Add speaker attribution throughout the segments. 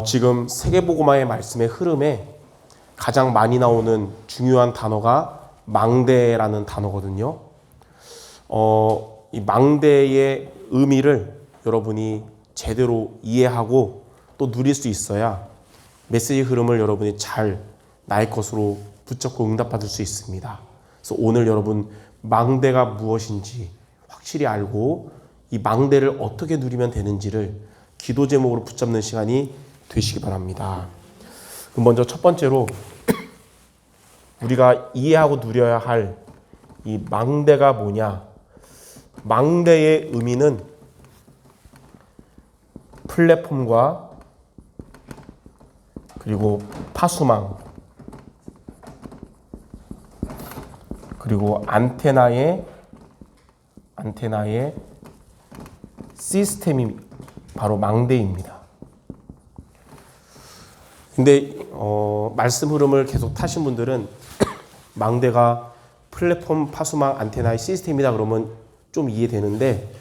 Speaker 1: 지금 세계복음화의 말씀의 흐름에 가장 많이 나오는 중요한 단어가 망대라는 단어거든요. 이 망대의 의미를 여러분이 제대로 이해하고 또 누릴 수 있어야 메시지 흐름을 여러분이 잘 나의 것으로 붙잡고 응답받을 수 있습니다. 그래서 오늘 여러분 망대가 무엇인지 확실히 알고 이 망대를 어떻게 누리면 되는지를 기도 제목으로 붙잡는 시간이 되시기 바랍니다. 그럼 먼저 첫 번째로 우리가 이해하고 누려야 할 이 망대가 뭐냐? 망대의 의미는 플랫폼과 그리고 파수망 그리고 안테나의 시스템이 바로 망대입니다. 근데 말씀 흐름을 계속 타신 분들은 망대가 플랫폼, 파수망, 안테나의 시스템이다 그러면 좀 이해되는데,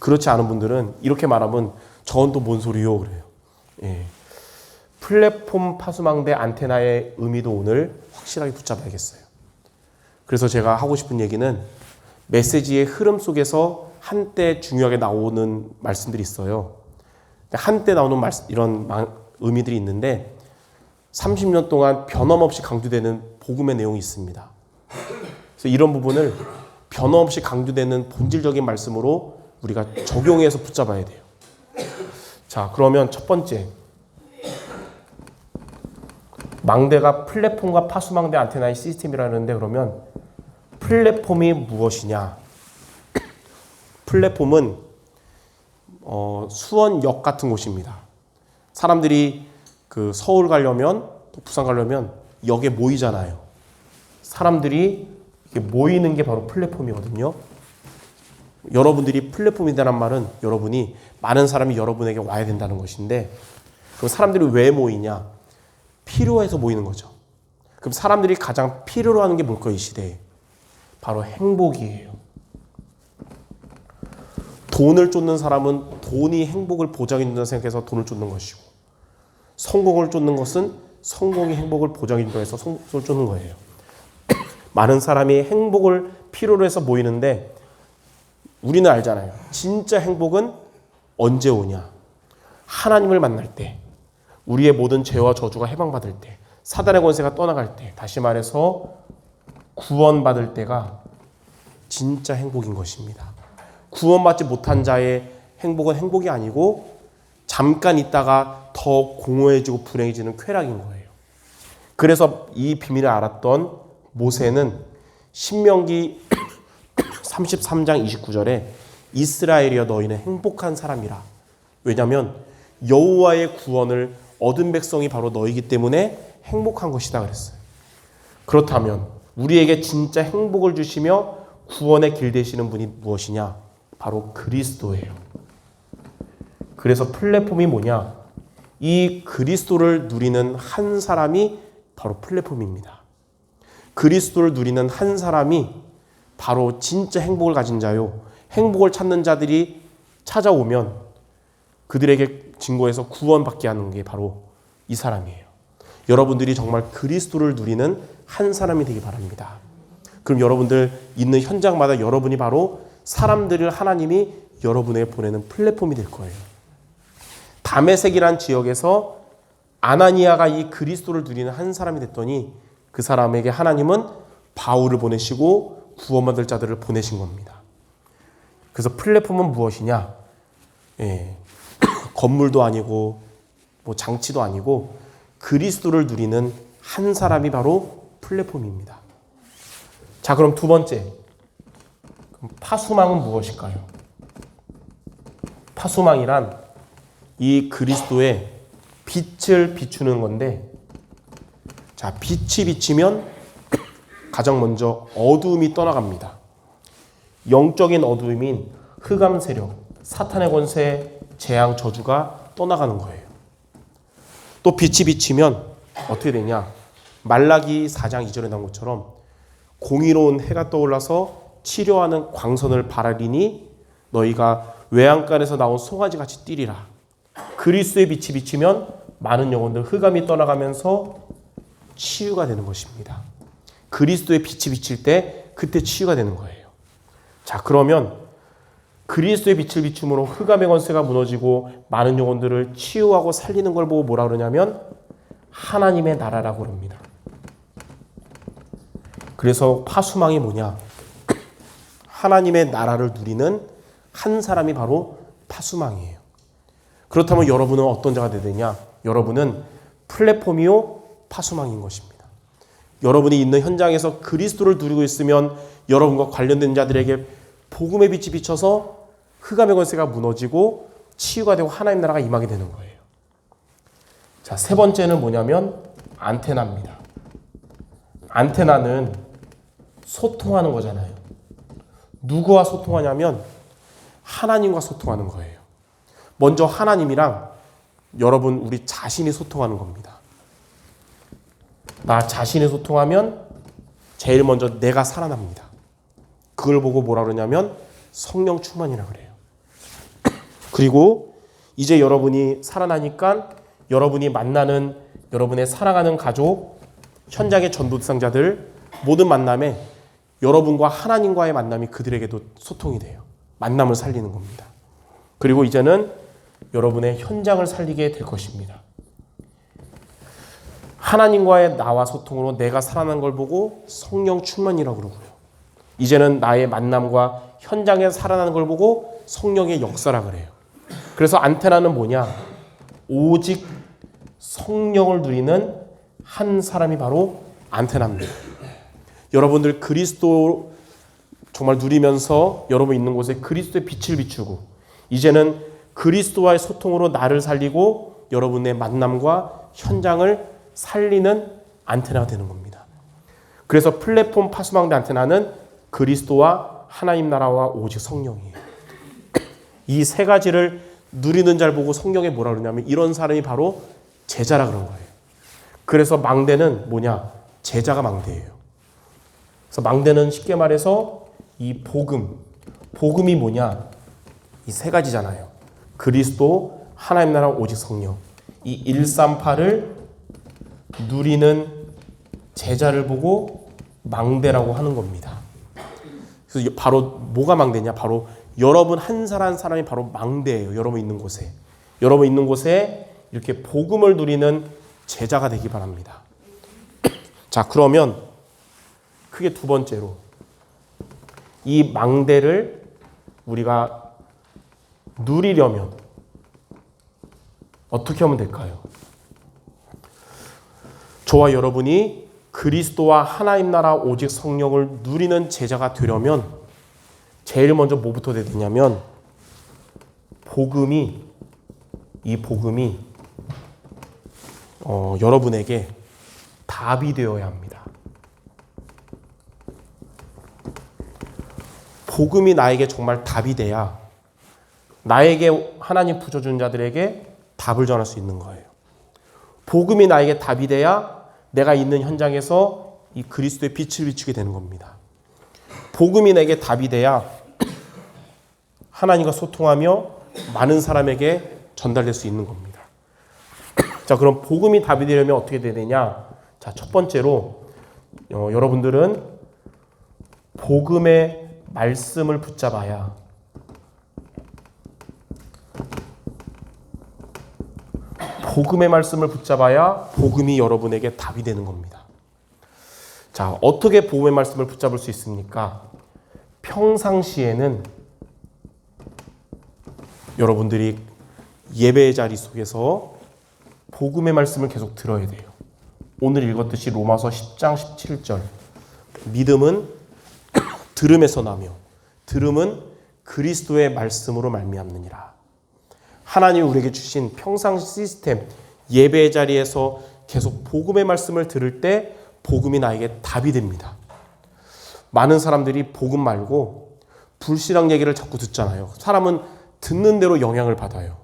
Speaker 1: 그렇지 않은 분들은 이렇게 말하면 저건 또 뭔 소리요? 그래요. 예. 플랫폼, 파수망대, 안테나의 의미도 오늘 확실하게 붙잡아야겠어요. 그래서 제가 하고 싶은 얘기는 메시지의 흐름 속에서 한때 중요하게 나오는 말씀들이 있어요. 한때 나오는 이런 의미들이 있는데 30년 동안 변함없이 강조되는 복음의 내용이 있습니다. 그래서 이런 부분을 변함없이 강조되는 본질적인 말씀으로 우리가 적용해서 붙잡아야 돼요. 자, 그러면 첫 번째, 망대가 플랫폼과 파수망대 안테나의 시스템이라는데, 그러면 플랫폼이 무엇이냐? 플랫폼은 수원역 같은 곳입니다. 사람들이 그 서울 가려면 또 부산 가려면 역에 모이잖아요. 사람들이 이렇게 모이는 게 바로 플랫폼이거든요. 여러분들이 플랫폼이라는 말은 여러분이 많은 사람이 여러분에게 와야 된다는 것인데, 그럼 사람들이 왜 모이냐? 필요해서 모이는 거죠. 그럼 사람들이 가장 필요로 하는 게 뭘까요? 이 시대에 바로 행복이에요. 돈을 쫓는 사람은 돈이 행복을 보장해 준다고 생각해서 돈을 쫓는 것이고, 성공을 쫓는 것은 성공이 행복을 보장해 준다고 해서 성공을 쫓는 거예요. 많은 사람이 행복을 필요로 해서 모이는데, 우리는 알잖아요. 진짜 행복은 언제 오냐? 하나님을 만날 때, 우리의 모든 죄와 저주가 해방받을 때, 사단의 권세가 떠나갈 때, 다시 말해서 구원받을 때가 진짜 행복인 것입니다. 구원받지 못한 자의 행복은 행복이 아니고 잠깐 있다가 더 공허해지고 불행해지는 쾌락인 거예요. 그래서 이 비밀을 알았던 모세는 신명기 33장 29절에 이스라엘이여 너희는 행복한 사람이라. 왜냐하면 여호와의 구원을 얻은 백성이 바로 너희이기 때문에 행복한 것이다 그랬어요. 그렇다면 우리에게 진짜 행복을 주시며 구원의 길 되시는 분이 무엇이냐? 바로 그리스도예요. 그래서 플랫폼이 뭐냐? 이 그리스도를 누리는 한 사람이 바로 플랫폼입니다. 그리스도를 누리는 한 사람이 바로 진짜 행복을 가진 자요. 행복을 찾는 자들이 찾아오면 그들에게 증거해서 구원받게 하는 게 바로 이 사람이에요. 여러분들이 정말 그리스도를 누리는 한 사람이 되기 바랍니다. 그럼 여러분들 있는 현장마다 여러분이 바로 사람들을 하나님이 여러분에게 보내는 플랫폼이 될 거예요. 다메섹이란 지역에서 아나니아가 이 그리스도를 누리는 한 사람이 됐더니 그 사람에게 하나님은 바울을 보내시고 구원받을 자들을 보내신 겁니다. 그래서 플랫폼은 무엇이냐? 건물도 아니고 뭐 장치도 아니고 그리스도를 누리는 한 사람이 바로 플랫폼입니다. 자, 그럼 두 번째, 파수망은 무엇일까요? 파수망이란 이 그리스도의 빛을 비추는 건데, 자, 빛이 비치면 가장 먼저 어두움이 떠나갑니다. 영적인 어두움인 흑암 세력, 사탄의 권세, 재앙, 저주가 떠나가는 거예요. 또 빛이 비치면 어떻게 되냐? 말라기 4장 2절에 나온 것처럼 공의로운 해가 떠올라서 치료하는 광선을 바라리니 너희가 외양간에서 나온 송아지같이 뛰리라. 그리스도의 빛이 비치면 많은 영혼들 흑암이 떠나가면서 치유가 되는 것입니다. 그리스도의 빛이 비칠 때 그때 치유가 되는 거예요. 자, 그러면 그리스도의 빛을 비춤으로 흑암의 권세가 무너지고 많은 영혼들을 치유하고 살리는 걸 보고 뭐라 그러냐면 하나님의 나라라고 그럽니다. 그래서 파수망이 뭐냐? 하나님의 나라를 누리는 한 사람이 바로 파수망이에요. 그렇다면 여러분은 어떤 자가 되느냐? 여러분은 플랫폼이요 파수망인 것입니다. 여러분이 있는 현장에서 그리스도를 누리고 있으면 여러분과 관련된 자들에게 복음의 빛이 비쳐서 흑암의 권세가 무너지고 치유가 되고 하나님 나라가 임하게 되는 거예요. 자, 세 번째는 뭐냐면 안테나입니다. 안테나는 소통하는 거잖아요. 누구와 소통하냐면 하나님과 소통하는 거예요. 먼저 하나님이랑 여러분 우리 자신이 소통하는 겁니다. 나 자신이 소통하면 제일 먼저 내가 살아납니다. 그걸 보고 뭐라 그러냐면 성령 충만이라 그래요. 그리고 이제 여러분이 살아나니까 여러분이 만나는 여러분의 살아가는 가족, 현장의 전도 대상자들 모든 만남에 여러분과 하나님과의 만남이 그들에게도 소통이 돼요. 만남을 살리는 겁니다. 그리고 이제는 여러분의 현장을 살리게 될 것입니다. 하나님과의 나와 소통으로 내가 살아난 걸 보고 성령 충만이라고 그러고요. 이제는 나의 만남과 현장에 살아나는 걸 보고 성령의 역사라 그래요. 그래서 안테나는 뭐냐? 오직 성령을 누리는 한 사람이 바로 안테나입니다. 여러분들 그리스도 정말 누리면서 여러분 있는 곳에 그리스도의 빛을 비추고 이제는 그리스도와의 소통으로 나를 살리고 여러분의 만남과 현장을 살리는 안테나가 되는 겁니다. 그래서 플랫폼 파수망대 안테나는 그리스도와 하나님 나라와 오직 성령이에요. 이 세 가지를 누리는 자를 보고 성경에 뭐라 그러냐면 이런 사람이 바로 제자라 그런 거예요. 그래서 망대는 뭐냐? 제자가 망대예요. 그래서 망대는 쉽게 말해서 이 복음이 뭐냐? 이 세 가지잖아요. 그리스도, 하나님 나라, 오직 성령. 이 138을 누리는 제자를 보고 망대라고 하는 겁니다. 그래서 바로 뭐가 망대냐? 바로 여러분 한 사람 한 사람이 바로 망대예요. 여러분 있는 곳에. 여러분 있는 곳에 이렇게 복음을 누리는 제자가 되기 바랍니다. 자, 그러면 크게 두 번째로 이 망대를 우리가 누리려면 어떻게 하면 될까요? 저와 여러분이 그리스도와 하나님 나라 오직 성령을 누리는 제자가 되려면 제일 먼저 뭐부터 돼야 되냐면 이 복음이 여러분에게 답이 되어야 합니다. 복음이 나에게 정말 답이 돼야 나에게 하나님 부여준 자들에게 답을 전할 수 있는 거예요. 복음이 나에게 답이 돼야 내가 있는 현장에서 이 그리스도의 빛을 비추게 되는 겁니다. 복음이 내게 답이 돼야 하나님과 소통하며 많은 사람에게 전달될 수 있는 겁니다. 자, 그럼 복음이 답이 되려면 어떻게 돼야 되냐? 자, 첫 번째로 여러분들은 복음의 말씀을 붙잡아야 복음이 여러분에게 답이 되는 겁니다. 자, 어떻게 복음의 말씀을 붙잡을 수 있습니까? 평상시에는 여러분들이 예배의 자리 속에서 복음의 말씀을 계속 들어야 돼요. 오늘 읽었듯이 로마서 10장 17절 믿음은 들음에서 나며 들음은 그리스도의 말씀으로 말미암느니라. 하나님이 우리에게 주신 평상시 시스템 예배의 자리에서 계속 복음의 말씀을 들을 때 복음이 나에게 답이 됩니다. 많은 사람들이 복음 말고 불신앙 얘기를 자꾸 듣잖아요. 사람은 듣는 대로 영향을 받아요.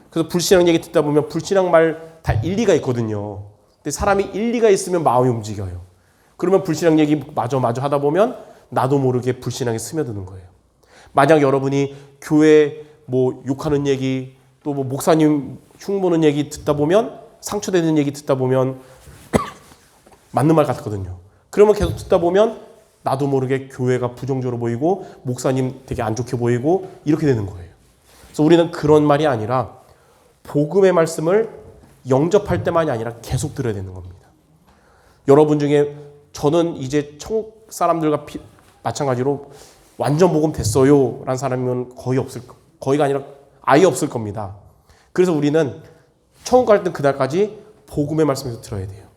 Speaker 1: 그래서 불신앙 얘기 듣다 보면 불신앙 말 다 일리가 있거든요. 근데 사람이 일리가 있으면 마음이 움직여요. 그러면 불신앙 얘기 마저 하다 보면 나도 모르게 불신앙에 스며드는 거예요. 만약 여러분이 교회 욕하는 얘기 또 목사님 흉보는 얘기 듣다 보면, 상처되는 얘기 듣다 보면 맞는 말 같거든요. 그러면 계속 듣다 보면 나도 모르게 교회가 부정적으로 보이고 목사님 되게 안 좋게 보이고 이렇게 되는 거예요. 그래서 우리는 그런 말이 아니라 복음의 말씀을 영접할 때만이 아니라 계속 들어야 되는 겁니다. 여러분 중에 저는 이제 천국 사람들과 마찬가지로 완전 복음 됐어요 라는 사람은 거의가 아니라 아예 없을 겁니다. 그래서 우리는 천국 갈 때 그날까지 복음의 말씀에서 들어야 돼요.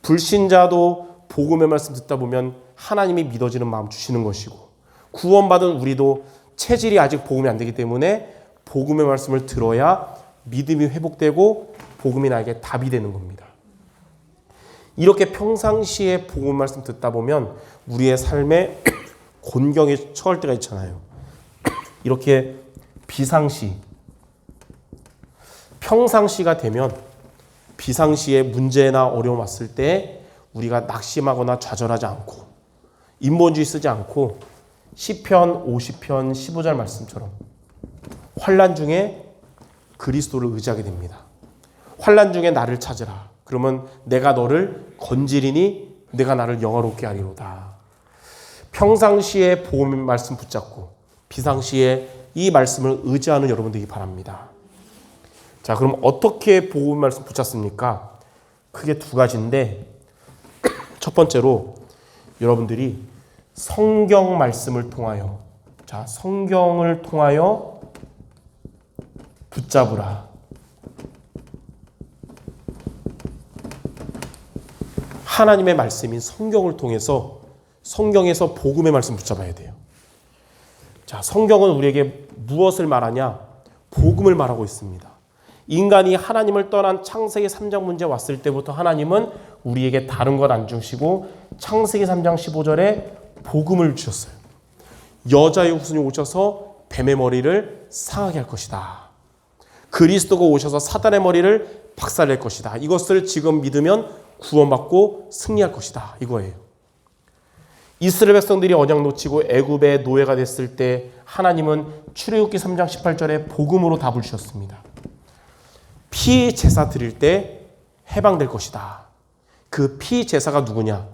Speaker 1: 불신자도 복음의 말씀 듣다 보면 하나님이 믿어지는 마음 주시는 것이고, 구원받은 우리도 체질이 아직 복음이 안 되기 때문에 복음의 말씀을 들어야 믿음이 회복되고 복음이 나에게 답이 되는 겁니다. 이렇게 평상시에 복음 말씀 듣다 보면 우리의 삶에 곤경에 처할 때가 있잖아요. 이렇게 평상시가 되면 비상시에 문제나 어려움 왔을 때 우리가 낙심하거나 좌절하지 않고 인본주의 쓰지 않고 시편 50편 15절 말씀처럼 환난 중에 그리스도를 의지하게 됩니다. 환난 중에 나를 찾으라. 그러면 내가 너를 건지리니 내가 나를 영화롭게 하리로다. 평상시에 복음의 말씀 붙잡고 비상시에 이 말씀을 의지하는 여러분들이 바랍니다. 자, 그럼 어떻게 복음 말씀 붙잡습니까? 크게 두 가지인데, 첫 번째로 여러분들이 성경 말씀을 통하여, 성경을 통하여 붙잡으라. 하나님의 말씀인 성경을 통해서 성경에서 복음의 말씀 붙잡아야 돼요. 자, 성경은 우리에게 무엇을 말하냐? 복음을 말하고 있습니다. 인간이 하나님을 떠난 창세기 3장 문제 왔을 때부터 하나님은 우리에게 다른 것 안 주시고 창세기 3장 15절에 복음을 주셨어요. 여자의 후손이 오셔서 뱀의 머리를 상하게 할 것이다. 그리스도가 오셔서 사단의 머리를 박살낼 것이다. 이것을 지금 믿으면 구원받고 승리할 것이다. 이거예요. 이스라엘 백성들이 언약 놓치고 애굽의 노예가 됐을 때 하나님은 출애굽기 3장 18절에 복음으로 답을 주셨습니다. 피 제사 드릴 때 해방될 것이다. 그 피 제사가 누구냐?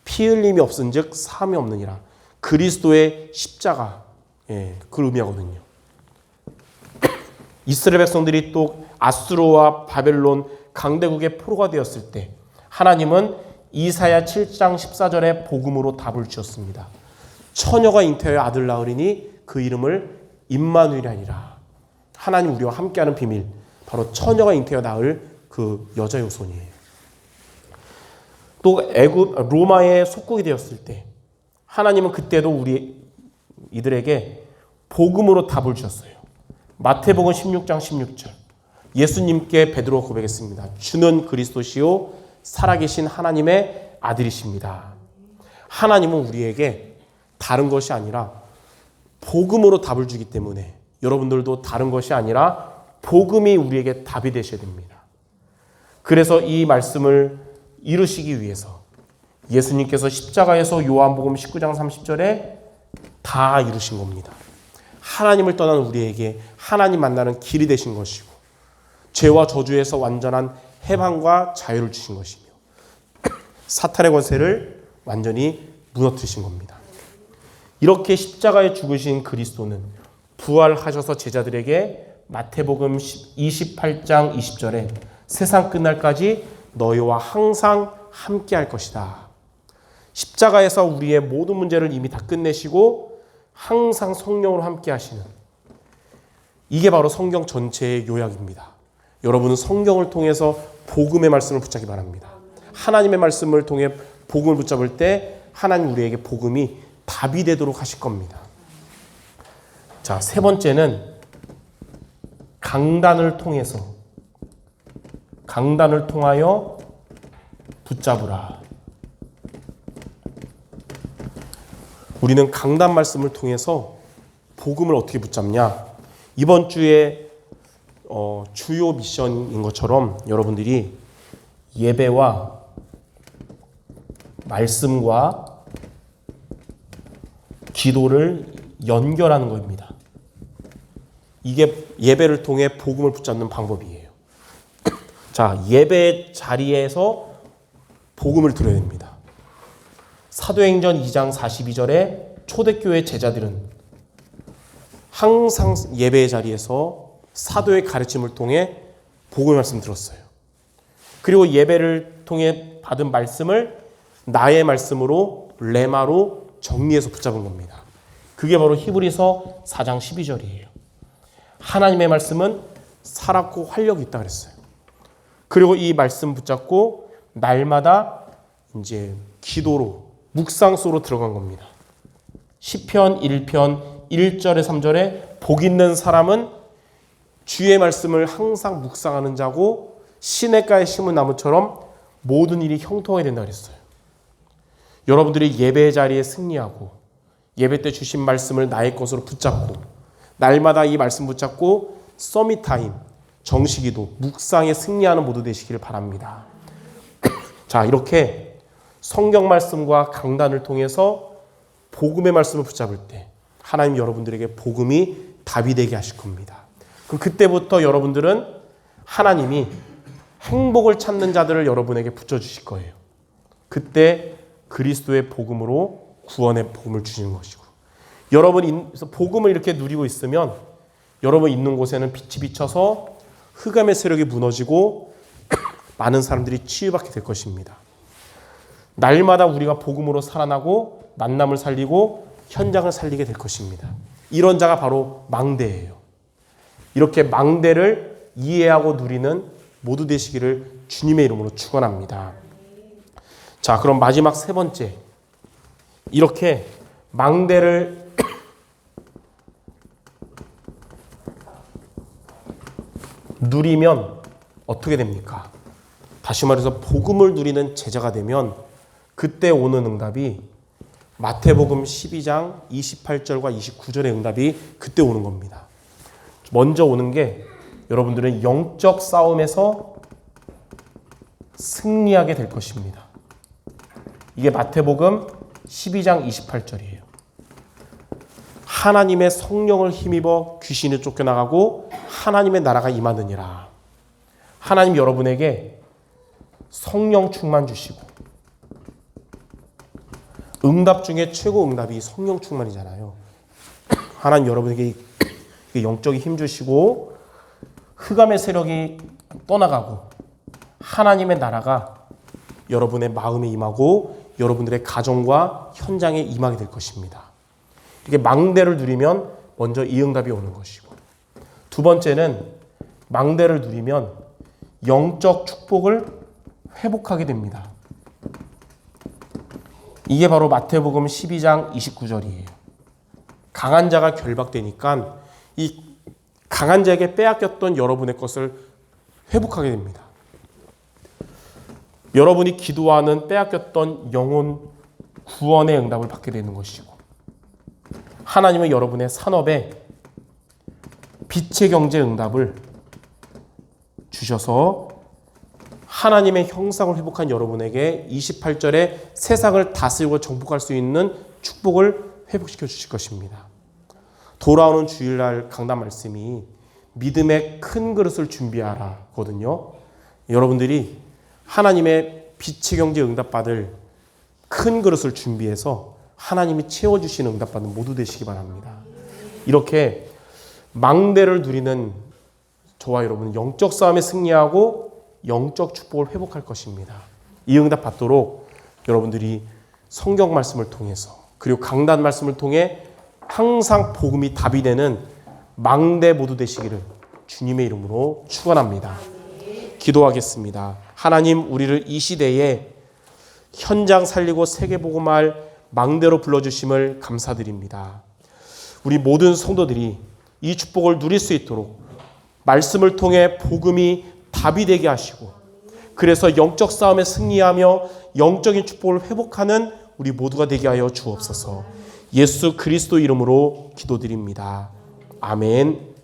Speaker 1: 피 흘림이 없은즉 사함이 없느니라. 그리스도의 십자가, 그걸 의미하거든요. 이스라엘 백성들이 또 아수르와 바벨론 강대국의 포로가 되었을 때 하나님은 이사야 7장 14절에 복음으로 답을 주셨습니다. 처녀가 잉태하여 아들 낳으리니 그 이름을 임마누엘이 아니라. 하나님 우리와 함께하는 비밀, 바로 처녀가 잉태하여 낳을 그 여자의 후손이에요. 또 로마의 속국이 되었을 때 하나님은 그때도 이들에게 복음으로 답을 주셨어요. 마태복음 16장 16절, 예수님께 베드로가 고백했습니다. 주는 그리스도시요 살아계신 하나님의 아들이십니다. 하나님은 우리에게 다른 것이 아니라 복음으로 답을 주기 때문에 여러분들도 다른 것이 아니라 복음이 우리에게 답이 되셔야 됩니다. 그래서 이 말씀을 이루시기 위해서 예수님께서 십자가에서 요한복음 19장 30절에 다 이루신 겁니다. 하나님을 떠난 우리에게 하나님 만나는 길이 되신 것이고 죄와 저주에서 완전한 해방과 자유를 주신 것이며 사탄의 권세를 완전히 무너뜨리신 겁니다. 이렇게 십자가에 죽으신 그리스도는 부활하셔서 제자들에게 마태복음 28장 20절에 세상 끝날까지 너희와 항상 함께 할 것이다. 십자가에서 우리의 모든 문제를 이미 다 끝내시고 항상 성령으로 함께 하시는, 이게 바로 성경 전체의 요약입니다. 여러분은 성경을 통해서 복음의 말씀을 붙잡기 바랍니다. 하나님의 말씀을 통해 복음을 붙잡을 때 하나님 우리에게 복음이 답이 되도록 하실 겁니다. 자, 세 번째는 강단을 통하여 붙잡으라. 우리는 강단 말씀을 통해서 복음을 어떻게 붙잡냐? 이번 주에 주요 미션인 것처럼 여러분들이 예배와 말씀과 기도를 연결하는 겁니다. 이게 예배를 통해 복음을 붙잡는 방법이에요. 자, 예배 자리에서 복음을 들어야 됩니다. 사도행전 2장 42절에 초대교회 제자들은 항상 예배 자리에서 사도의 가르침을 통해 복음의 말씀 들었어요. 그리고 예배를 통해 받은 말씀을 나의 말씀으로 레마로 정리해서 붙잡은 겁니다. 그게 바로 히브리서 4장 12절이에요. 하나님의 말씀은 살았고 활력이 있다 그랬어요. 그리고 이 말씀 붙잡고 날마다 이제 기도로 묵상소로 들어간 겁니다. 시편 1편 1절에 3절에 복 있는 사람은 주의 말씀을 항상 묵상하는 자고 시냇가에 심은 나무처럼 모든 일이 형통하게 된다 그랬어요. 여러분들이 예배 자리에 승리하고 예배 때 주신 말씀을 나의 것으로 붙잡고 날마다 이 말씀 붙잡고 서밋타임, 정식기도, 묵상에 승리하는 모두 되시기를 바랍니다. 자, 이렇게 성경 말씀과 강단을 통해서 복음의 말씀을 붙잡을 때 하나님 여러분들에게 복음이 답이 되게 하실 겁니다. 그럼 그때부터 여러분들은 하나님이 행복을 찾는 자들을 여러분에게 붙여주실 거예요. 그때 그리스도의 복음으로 구원의 복음을 주시는 것이고, 여러분이 복음을 이렇게 누리고 있으면 여러분 있는 곳에는 빛이 비쳐서 흑암의 세력이 무너지고 많은 사람들이 치유받게 될 것입니다. 날마다 우리가 복음으로 살아나고 만남을 살리고 현장을 살리게 될 것입니다. 이런 자가 바로 망대예요. 이렇게 망대를 이해하고 누리는 모두 되시기를 주님의 이름으로 축원합니다. 자, 그럼 마지막 세 번째, 이렇게 망대를 누리면 어떻게 됩니까? 다시 말해서 복음을 누리는 제자가 되면 그때 오는 응답이 마태복음 12장 28절과 29절의 응답이 그때 오는 겁니다. 먼저 오는 게 여러분들은 영적 싸움에서 승리하게 될 것입니다. 이게 마태복음 12장 28절이에요. 하나님의 성령을 힘입어 귀신이 쫓겨나가고 하나님의 나라가 임하느니라. 하나님 여러분에게 성령 충만 주시고, 응답 중에 최고 응답이 성령 충만이잖아요. 하나님 여러분에게 영적인 힘 주시고 흑암의 세력이 떠나가고 하나님의 나라가 여러분의 마음에 임하고 여러분들의 가정과 현장에 임하게 될 것입니다. 이렇게 망대를 누리면 먼저 이 응답이 오는 것이고, 두 번째는 망대를 누리면 영적 축복을 회복하게 됩니다. 이게 바로 마태복음 12장 29절이에요. 강한 자가 결박되니까 이 강한 자에게 빼앗겼던 여러분의 것을 회복하게 됩니다. 여러분이 기도하는 빼앗겼던 영혼 구원의 응답을 받게 되는 것이고, 하나님은 여러분의 산업에 빛의 경제 응답을 주셔서 하나님의 형상을 회복한 여러분에게 28절에 세상을 다스리고 정복할 수 있는 축복을 회복시켜 주실 것입니다. 돌아오는 주일날 강단 말씀이 믿음의 큰 그릇을 준비하라 거든요. 여러분들이 하나님의 빛의 경제 응답받을 큰 그릇을 준비해서 하나님이 채워주시는 응답받는 모두 되시기 바랍니다. 이렇게 망대를 누리는 저와 여러분은 영적 싸움에 승리하고 영적 축복을 회복할 것입니다. 이 응답 받도록 여러분들이 성경 말씀을 통해서 그리고 강단 말씀을 통해 항상 복음이 답이 되는 망대 모두 되시기를 주님의 이름으로 축원합니다. 기도하겠습니다. 하나님, 우리를 이 시대에 현장 살리고 세계 복음할 망대로 불러주심을 감사드립니다. 우리 모든 성도들이 이 축복을 누릴 수 있도록 말씀을 통해 복음이 답이 되게 하시고, 그래서 영적 싸움에 승리하며 영적인 축복을 회복하는 우리 모두가 되게 하여 주옵소서. 예수 그리스도 이름으로 기도드립니다. 아멘.